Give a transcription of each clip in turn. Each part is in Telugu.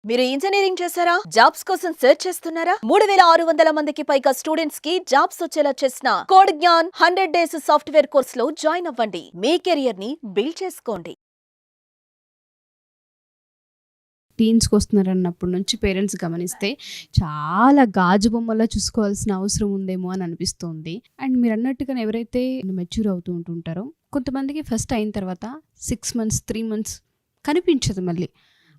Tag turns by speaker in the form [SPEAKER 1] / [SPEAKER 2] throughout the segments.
[SPEAKER 1] మీరు ఇంజనీరింగ్ చేశారా? జాబ్స్ కోసం సెర్చ్ చేస్తున్నారా? 3600 మందికి పైగా స్టూడెంట్స్ కి జాబ్స్ వచ్చేలా చేసిన code Gyan 100 days software course లో జాయిన్ అవ్వండి. మీ కెరియర్ ని బిల్డ్ చేసుకోండి.
[SPEAKER 2] టీన్స్‌కి వస్తున్నారన్నప్పటి నుంచి పేరెంట్స్ గమనిస్తే చాలా గాజు బొమ్మలా చూసుకోవాల్సిన అవసరం ఉందేమో అని అనిపిస్తుంది. అండ్ మీరన్నట్టుగానే ఎవరైతే మెచ్యూర్ అవుతూ ఉంటుంటారో కొంతమందికి ఫస్ట్ అయిన తర్వాత 6 మంత్స్, 3 మంత్స్ కనిపించదు మళ్ళీ.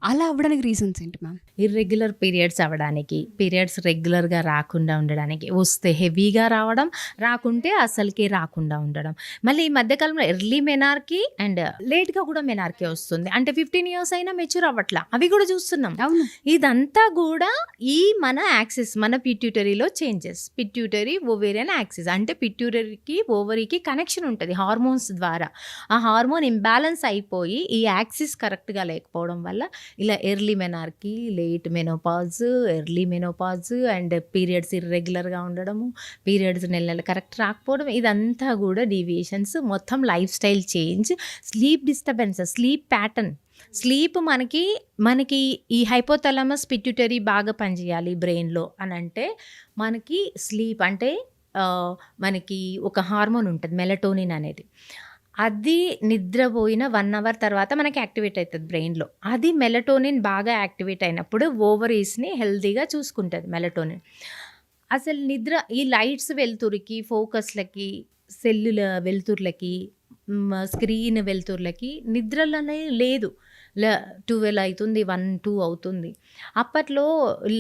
[SPEAKER 2] అలా అవ్వడానికి రీజన్స్ ఏంటి మ్యామ్?
[SPEAKER 3] ఇర్రెగ్యులర్ పీరియడ్స్ అవ్వడానికి, పీరియడ్స్ రెగ్యులర్గా రాకుండా ఉండడానికి, వస్తే హెవీగా రావడం, రాకుంటే అసలుకే రాకుండా ఉండడం. మళ్ళీ ఈ మధ్యకాలంలో ఎర్లీ మెనార్కీ అండ్ లేట్గా కూడా మెనార్కీ వస్తుంది. అంటే 15 ఇయర్స్ అయినా మెచ్యూర్ అవ్వట్లా, అవి కూడా చూస్తున్నాం.
[SPEAKER 2] అవును.
[SPEAKER 3] ఇదంతా కూడా ఈ మన యాక్సిస్, మన పిట్యూటరీలో చేంజెస్. పిట్యూటరీ ఓవేరియన్ యాక్సిస్ అంటే పిట్యూటరీకి ఓవరీకి కనెక్షన్ ఉంటుంది హార్మోన్స్ ద్వారా. ఆ హార్మోన్ ఇంబ్యాలెన్స్ అయిపోయి ఈ యాక్సిస్ కరెక్ట్గా లేకపోవడం వల్ల ఇలా early menarche, late menopause, early menopause and periods ఇర్రెగ్యులర్గా ఉండడము, పీరియడ్స్ నెల కరెక్ట్ రాకపోవడం, ఇదంతా కూడా డీవియేషన్స్. మొత్తం lifestyle change, sleep disturbances, sleep pattern. Sleep మనకి ఈ హైపోథాలమస్ పిట్యూటరీ బాగా పనిచేయాలి బ్రెయిన్లో అని అంటే మనకి స్లీప్ అంటే మనకి ఒక హార్మోన్ ఉంటుంది మెలటోనిన్ అనేది. అది నిద్రపోయిన 1 అవర్ తర్వాత మనకి యాక్టివేట్ అవుతుంది బ్రెయిన్లో. అది మెలటోనిన్ బాగా యాక్టివేట్ అయినప్పుడు ఓవరీస్ని హెల్తీగా చూసుకుంటుంది మెలటోనిన్. అసలు నిద్ర ఈ లైట్స్ వెలుతురికి, ఫోకస్లకి, సెల్లుల వెలుతుర్లకి, స్క్రీన్ వెలుతుర్లకి నిద్రలనే లేదు. 12 అవుతుంది, 1, 2 అవుతుంది. అప్పట్లో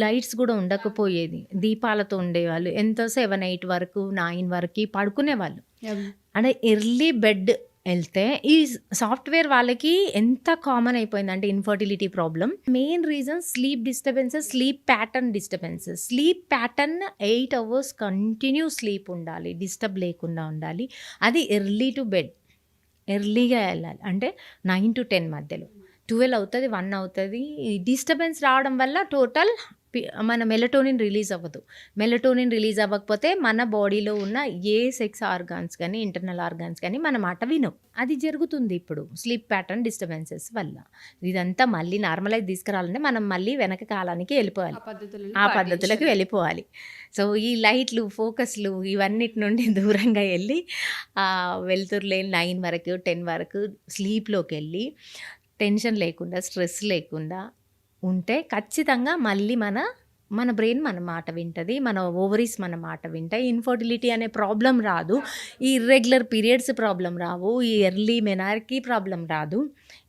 [SPEAKER 3] లైట్స్ కూడా ఉండకపోయేది, దీపాలతో ఉండేవాళ్ళు. ఎంత 7, 8 వరకు, 9 వరకు పడుకునేవాళ్ళు. అంటే ఎర్లీ బెడ్ వెళ్తే ఈ సాఫ్ట్వేర్ వాళ్ళకి ఎంత కామన్ అయిపోయిందంటే infertility problem. Main reason sleep disturbances, sleep pattern disturbances. Sleep pattern 8 hours continue sleep ఉండాలి, డిస్టర్బ్ లేకుండా ఉండాలి. అది ఎర్లీ టు బెడ్, ఎర్లీగా వెళ్ళాలి. అంటే 9 to 10 మధ్యలో. 12 అవుతుంది, 1 అవుతుంది. డిస్టర్బెన్స్ రావడం వల్ల టోటల్ మన మెలటోనిన్ రిలీజ్ అవ్వదు. మెలటోనిన్ రిలీజ్ అవ్వకపోతే మన బాడీలో ఉన్న ఏ సెక్స్ ఆర్గాన్స్ కానీ, ఇంటర్నల్ ఆర్గాన్స్ కానీ మన మాట వినవు. అది జరుగుతుంది ఇప్పుడు స్లీప్ ప్యాటర్న్ డిస్టర్బెన్సెస్ వల్ల. ఇదంతా మళ్ళీ నార్మలైజ్ తీసుకురావాలంటే మనం మళ్ళీ వెనక కాలానికి వెళ్ళిపోవాలి, ఆ పద్ధతులకు వెళ్ళిపోవాలి. సో ఈ లైట్లు, ఫోకస్లు ఇవన్నిటి నుండి దూరంగా వెళ్ళి వెళ్తురులేని 9 వరకు, 10 వరకు స్లీప్లోకి వెళ్ళి టెన్షన్ లేకుండా, స్ట్రెస్ లేకుండా ఉంటే ఖచ్చితంగా మళ్ళీ మన బ్రెయిన్ మన మాట వింటుంది, మన ఓవరీస్ మన మాట వింటాయి. ఇన్ఫర్టిలిటీ అనే ప్రాబ్లం రాదు, ఈ ఇర్రెగ్యులర్ పీరియడ్స్ ప్రాబ్లం రావు, ఈ ఎర్లీ మెనార్కీ ప్రాబ్లం రాదు.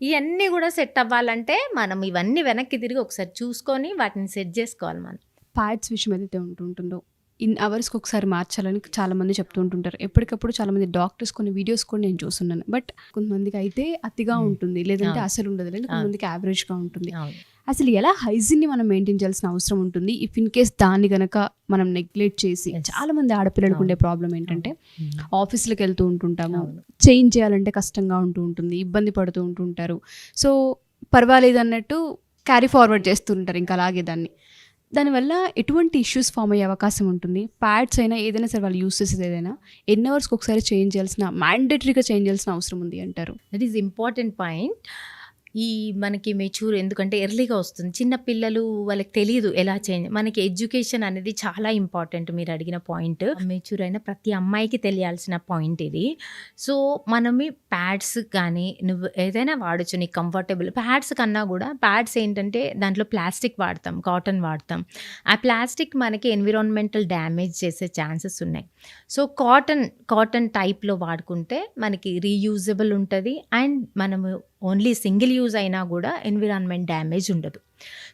[SPEAKER 3] ఇవన్నీ కూడా సెట్ అవ్వాలంటే మనం ఇవన్నీ వెనక్కి తిరిగి ఒకసారి చూసుకొని వాటిని సెట్ చేసుకోవాలి. మనం
[SPEAKER 2] ప్యాడ్స్ విషయం ఏదైతే ఉంటుందో ఇన్ అవర్స్కి ఒకసారి మార్చాలని చాలామంది చెప్తూ ఉంటుంటారు. ఎప్పటికప్పుడు చాలామంది డాక్టర్స్ కొన్ని వీడియోస్ కూడా నేను చూస్తున్నాను. బట్ కొంతమందికి అయితే అతిగా ఉంటుంది, లేదంటే అసలు ఉండదు, లేదా కొంతమందికి యావరేజ్గా ఉంటుంది. అసలు ఎలా హైజీన్ని మనం మెయింటైన్ చేయాల్సిన అవసరం ఉంటుంది ఇఫ్ ఇన్ కేస్ దాన్ని గనక మనం నెగ్లెక్ట్ చేసి? చాలా మంది ఆడపిల్లలకు ఉండే ప్రాబ్లం ఏంటంటే ఆఫీస్లకు వెళ్తూ ఉంటుంటాము, చేంజ్ చేయాలంటే కష్టంగా ఉంటుంది, ఇబ్బంది పడుతూ ఉంటుంటారు. సో పర్వాలేదు అన్నట్టు క్యారీ ఫార్వర్డ్ చేస్తూ ఉంటారు ఇంకా అలాగే దానివల్ల ఎటువంటి ఇష్యూస్ ఫామ్ అయ్యే అవకాశం ఉంటుంది? ప్యాడ్స్ అయినా ఏదైనా సరే వాళ్ళు యూస్ చేసేది ఏదైనా ఎన్ని అవర్స్కి ఒకసారి చేంజ్ చేయాల్సిన, మ్యాండేటరీగా చేంజ్ చేయాల్సిన అవసరం ఉంది అంటారు?
[SPEAKER 3] That is important point. ఈ మనకి మెచ్యూర్ ఎందుకంటే ఎర్లీగా వస్తుంది, చిన్న పిల్లలు వాళ్ళకి తెలియదు ఎలా చేంజ్. మనకి ఎడ్యుకేషన్ అనేది చాలా ఇంపార్టెంట్. మీరు అడిగిన పాయింట్ మెచ్యూర్ అయిన ప్రతి అమ్మాయికి తెలియాల్సిన పాయింట్ ఇది. సో మనం ప్యాడ్స్ కానీ నువ్వు ఏదైనా వాడచ్చు, నీకు కంఫర్టబుల్. ప్యాడ్స్ కన్నా కూడా ప్యాడ్స్ ఏంటంటే దాంట్లో ప్లాస్టిక్ వాడతాం, కాటన్ వాడతాం. ఆ ప్లాస్టిక్ మనకి ఎన్విరాన్మెంటల్ డ్యామేజ్ చేసే ఛాన్సెస్ ఉన్నాయి. సో కాటన్ టైప్లో వాడుకుంటే మనకి రీయూజబుల్ ఉంటుంది అండ్ మనము ఓన్లీ సింగిల్ యూజ్ అయినా కూడా ఎన్విరాన్మెంట్ డ్యామేజ్ ఉండదు.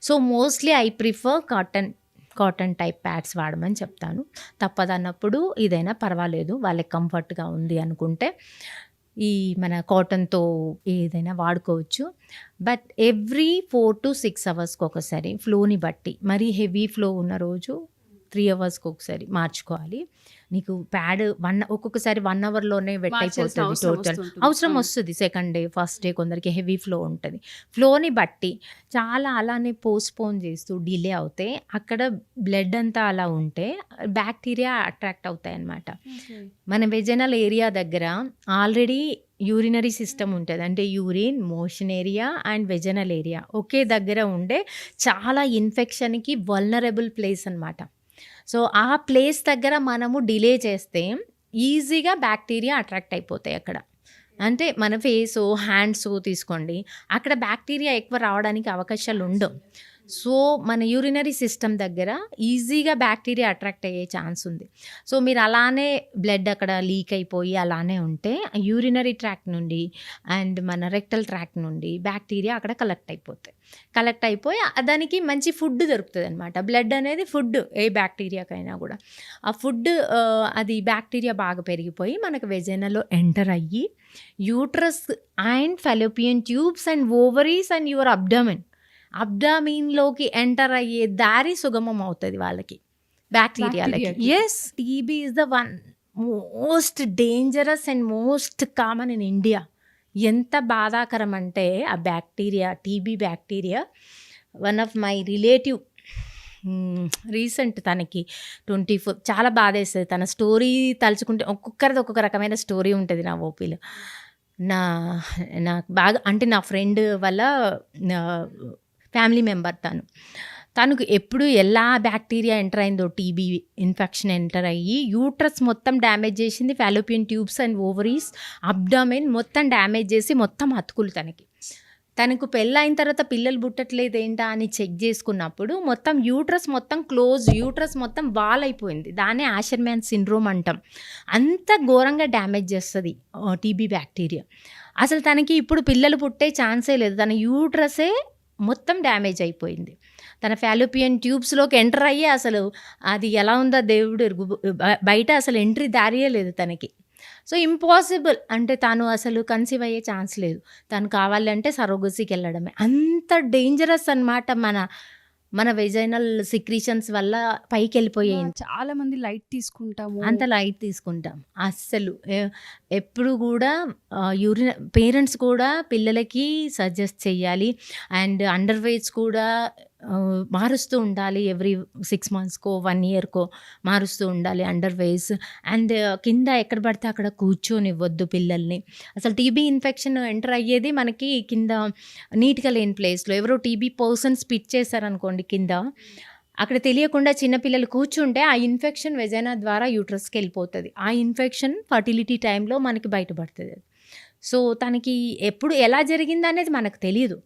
[SPEAKER 3] So mostly I prefer cotton type pads వాడమని చెప్తాను. తప్పదన్నప్పుడు ఇదైనా పర్వాలేదు, వాళ్ళకి కంఫర్ట్గా ఉంది అనుకుంటే ఈ మన కాటన్తో ఏదైనా వాడుకోవచ్చు. బట్ ఎవ్రీ 4 to 6 అవర్స్కి ఒకసారి ఫ్లోని బట్టి, మరీ హెవీ ఫ్లో ఉన్న రోజు 3 అవర్స్కి ఒకసారి మార్చుకోవాలి. నీకు ప్యాడ్ ఒక్కొక్కసారి 1 అవర్లోనే వెట్
[SPEAKER 2] మార్చాల్సిన
[SPEAKER 3] అయిపోతుంది.
[SPEAKER 2] అవసరం
[SPEAKER 3] టోటల్
[SPEAKER 2] వస్తుంటుంది.
[SPEAKER 3] అవసరం
[SPEAKER 2] అవును.
[SPEAKER 3] వస్తుంది. సెకండ్ డే, ఫస్ట్ డే కొందరికి హెవీ ఫ్లో ఉంటుంది. ఫ్లోని బట్టి చాలా అలానే పోస్ట్పోన్ చేస్తూ డిలే అవుతే అక్కడ బ్లడ్ అంతా అలా ఉంటే బ్యాక్టీరియా అట్రాక్ట్ అవుతాయి అన్నమాట. మన వెజనల్ ఏరియా దగ్గర ఆల్రెడీ యూరినరీ సిస్టమ్ ఉంటుంది. అంటే urine, motion area and vaginal area ఒకే దగ్గర ఉండే చాలా ఇన్ఫెక్షన్కి వల్నరబుల్ ప్లేస్ అన్నమాట. సో ఆ ప్లేస్ దగ్గర మనము డిలే చేస్తే ఈజీగా బ్యాక్టీరియా అట్రాక్ట్ అయిపోతాయి అక్కడ. అంటే మన ఫేసు, హ్యాండ్స్ తీసుకోండి, అక్కడ బ్యాక్టీరియా ఎక్కువ రావడానికి అవకాశాలు ఉండవు. సో మన యూరినరీ సిస్టమ్ దగ్గర ఈజీగా బ్యాక్టీరియా అట్రాక్ట్ అయ్యే ఛాన్స్ ఉంది. సో మీరు అలానే బ్లడ్ అక్కడ లీక్ అయిపోయి అలానే ఉంటే యూరినరీ ట్రాక్ట్ నుండి అండ్ మన రెక్టల్ ట్రాక్ట్ నుండి బ్యాక్టీరియా అక్కడ కలెక్ట్ అయిపోయి దానికి మంచి ఫుడ్ దొరుకుతుంది అనమాట. బ్లడ్ అనేది ఫుడ్ ఏ బ్యాక్టీరియాకైనా కూడా. ఆ ఫుడ్ అది బ్యాక్టీరియా బాగా పెరిగిపోయి మనకు వెజైనాలో ఎంటర్ అయ్యి uterus and fallopian tubes and ovaries and your అబ్డామిన్లోకి ఎంటర్ అయ్యే దారి సుగమం అవుతుంది వాళ్ళకి, బ్యాక్టీరియాలకి.
[SPEAKER 2] బ్యాక్టీరియాకి.
[SPEAKER 3] Yes, TB is the one most dangerous and most common in India. ఎంత బాధాకరం అంటే ఆ bacteria, TB bacteria, one of my relative recent తనకి 24 చాలా బాధేస్తుంది. తన స్టోరీ తలుచుకుంటే ఒక్కొక్కరిది ఒక్కొక్క రకమైన స్టోరీ ఉంటుంది నా ఓపీలో. నాకు బాగా అంటే నా ఫ్రెండ్ వాళ్ళ ఫ్యామిలీ మెంబర్ తనకు ఎప్పుడు ఎలా బ్యాక్టీరియా ఎంటర్ అయిందో, టీబీ ఇన్ఫెక్షన్ ఎంటర్ అయ్యి యూట్రస్ మొత్తం డ్యామేజ్ చేసింది, Fallopian tubes and ovaries, abdomen మొత్తం డ్యామేజ్ చేసి మొత్తం అతుకులు. తనకు పెళ్ళైన తర్వాత పిల్లలు పుట్టట్లేదు ఏంటా అని చెక్ చేసుకున్నప్పుడు మొత్తం యూట్రస్ మొత్తం క్లోజ్, యూట్రస్ మొత్తం వాల్ అయిపోయింది. దాన్నే ఆషర్మ్యాన్ సిండ్రోమ్ అంటాం. అంత ఘోరంగా డ్యామేజ్ చేస్తుంది టీబీ బ్యాక్టీరియా. అసలు తనకి ఇప్పుడు పిల్లలు పుట్టే ఛాన్సే లేదు. తన యూట్రసే మొత్తం డ్యామేజ్ అయిపోయింది. తన ఫాలోపియన్ ట్యూబ్స్లోకి ఎంటర్ అయ్యి అసలు అది ఎలా ఉందో దేవుడు ఎరుగు, బయట అసలు ఎంట్రీ దారియే లేదు తనకి. సో ఇంపాసిబుల్, అంటే తను అసలు కన్సీవ్ అయ్యే ఛాన్స్ లేదు. తను కావాలంటే సరోగసీకి వెళ్ళడమే. అంత డేంజరస్ అన్నమాట మన వెజైనల్ సిక్రీషన్స్ వల్ల పైకి వెళ్ళిపోయాయి.
[SPEAKER 2] చాలా మంది లైట్ తీసుకుంటాము,
[SPEAKER 3] అంత లైట్ తీసుకుంటాం అస్సలు. ఎప్పుడు కూడా పేరెంట్స్ కూడా పిల్లలకి సజెస్ట్ చేయాలి. అండ్ అండర్ వేర్స్ కూడా మారుస్తూ ఉండాలి. ఎవ్రీ 6 monthsకో 1 yearకో మారుస్తూ ఉండాలి అండర్ వేర్స్. అండ్ కింద ఎక్కడ పడితే అక్కడ కూర్చొనివ్వద్దు పిల్లల్ని. అసలు టీబీ ఇన్ఫెక్షన్ ఎంటర్ అయ్యేది మనకి కింద నీట్గా లేని ప్లేస్లో. ఎవరో టీబీ పర్సన్ స్పిట్ చేశారనుకోండి కింద, అక్కడ తెలియకుండా చిన్నపిల్లలు కూర్చుంటే ఆ ఇన్ఫెక్షన్ వెజైనా ద్వారా యూట్రస్కి వెళ్ళిపోతుంది. ఆ ఇన్ఫెక్షన్ ఫర్టిలిటీ టైంలో మనకి బయటపడుతుంది. సో తనకి ఎప్పుడు ఎలా జరిగింది అనేది మనకు తెలియదు.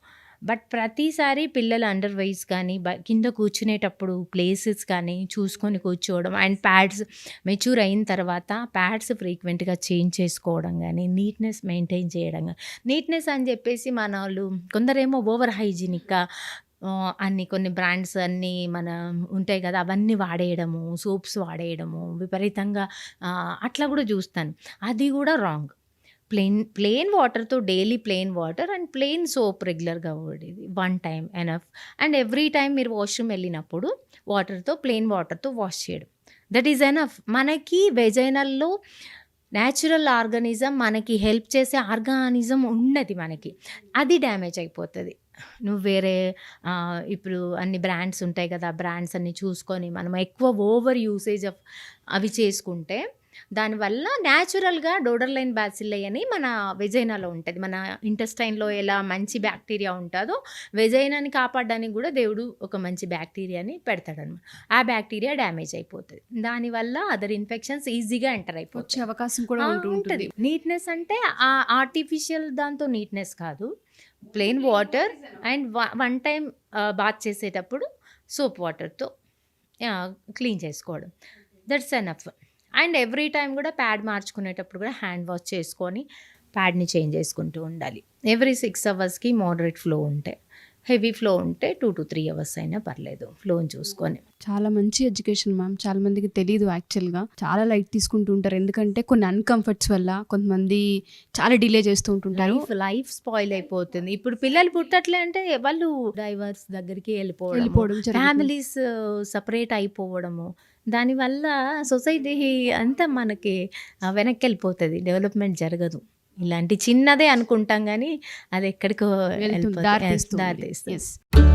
[SPEAKER 3] బట్ ప్రతిసారి పిల్లలు అండర్ వైస్ కానీ కింద కూర్చునేటప్పుడు ప్లేసెస్ కానీ చూసుకొని కూర్చోవడం, అండ్ ప్యాడ్స్ మెచ్యూర్ అయిన తర్వాత ప్యాడ్స్ ఫ్రీక్వెంట్గా చేంజ్ చేసుకోవడం కానీ, నీట్నెస్ మెయింటైన్ చేయడం కానీ. నీట్నెస్ అని చెప్పేసి మన వాళ్ళు కొందరేమో ఓవర్ హైజీనిక్గా కొన్ని బ్రాండ్స్ అన్నీ మన ఉంటాయి కదా, అవన్నీ వాడేయడము, సోప్స్ వాడేయడము విపరీతంగా, అట్లా కూడా చూస్తాను. అది కూడా రాంగ్. ప్లెయిన్ వాటర్తో daily plain water and plain soap రెగ్యులర్గా వాడేది, 1 time enough. And every time మీరు వాష్రూమ్ వెళ్ళినప్పుడు ప్లెయిన్ వాటర్తో వాష్ చేయడం, దట్ ఈజ్ ఎనఫ్. మనకి వెజైనల్లో న్యాచురల్ ఆర్గానిజం, మనకి హెల్ప్ చేసే ఆర్గానిజం ఉన్నది మనకి, అది డ్యామేజ్ అయిపోతుంది. నువ్వు వేరే ఇప్పుడు అన్ని బ్రాండ్స్ ఉంటాయి కదా, బ్రాండ్స్ అన్ని చూసుకొని మనం ఎక్కువ ఓవర్ యూసేజ్ ఆఫ్ అవి చేసుకుంటే దానివల్ల న్యాచురల్గా డోడర్లైన్ బ్యాసిల్లై అని మన వెజైనాలో ఉంటుంది. మన ఇంటెస్టైన్లో ఎలా మంచి బ్యాక్టీరియా ఉంటుందో వెజైనాని కాపాడడానికి కూడా దేవుడు ఒక మంచి బ్యాక్టీరియాని పెడతాడనమాట. ఆ బ్యాక్టీరియా డ్యామేజ్ అయిపోతుంది. దానివల్ల అదర్ ఇన్ఫెక్షన్స్ ఈజీగా ఎంటర్ అయిపోవచ్చు,
[SPEAKER 2] అవకాశం కూడా ఉంటుంది.
[SPEAKER 3] నీట్నెస్ అంటే ఆర్టిఫిషియల్ దాంతో నీట్నెస్ కాదు, plain water and 1 time bath చేసేటప్పుడు సోప్ వాటర్తో క్లీన్ చేసుకోవడం, that's enough. And every time కూడా ప్యాడ్ మార్చుకునేటప్పుడు కూడా హ్యాండ్ వాష్ చేసుకొని ప్యాడ్ని చేంజ్ చేసుకుంటూ ఉండాలి. ఎవ్రీ 6 hours మోడరేట్ ఫ్లో ఉంటే హెవీ ఫ్లో ఉంటే 2 to 3 అవర్స్ అయినా పర్లేదు ఫ్లోని చూసుకొని.
[SPEAKER 2] చాలా మంచి ఎడ్యుకేషన్ మ్యామ్. చాలా మందికి తెలియదు యాక్చువల్గా, చాలా లైట్ తీసుకుంటూ ఉంటారు. ఎందుకంటే కొన్ని అన్కంఫర్ట్స్ వల్ల కొంతమంది చాలా డిలే చేస్తూ ఉంటుంటారు.
[SPEAKER 3] లైఫ్ స్పాయిల్ అయిపోతుంది. ఇప్పుడు పిల్లలు పుట్టట్లే అంటే వాళ్ళు డైవర్స్ దగ్గరికి
[SPEAKER 2] వెళ్ళిపోవడం జరుగుతుంది.
[SPEAKER 3] ఫ్యామిలీస్ సపరేట్ అయిపోవడము, దానివల్ల సొసైటీ అంతా మనకి వెనక్కి వెళ్ళిపోతుంది, డెవలప్మెంట్ జరగదు. ఇలాంటి చిన్నదే అనుకుంటాం కానీ అది ఎక్కడికో
[SPEAKER 2] వెళ్తుంది,
[SPEAKER 3] వెళ్ళిపోతుంది.
[SPEAKER 2] దారి తీస్తుంది.
[SPEAKER 3] దారి తీస్తుంది.
[SPEAKER 2] Yes.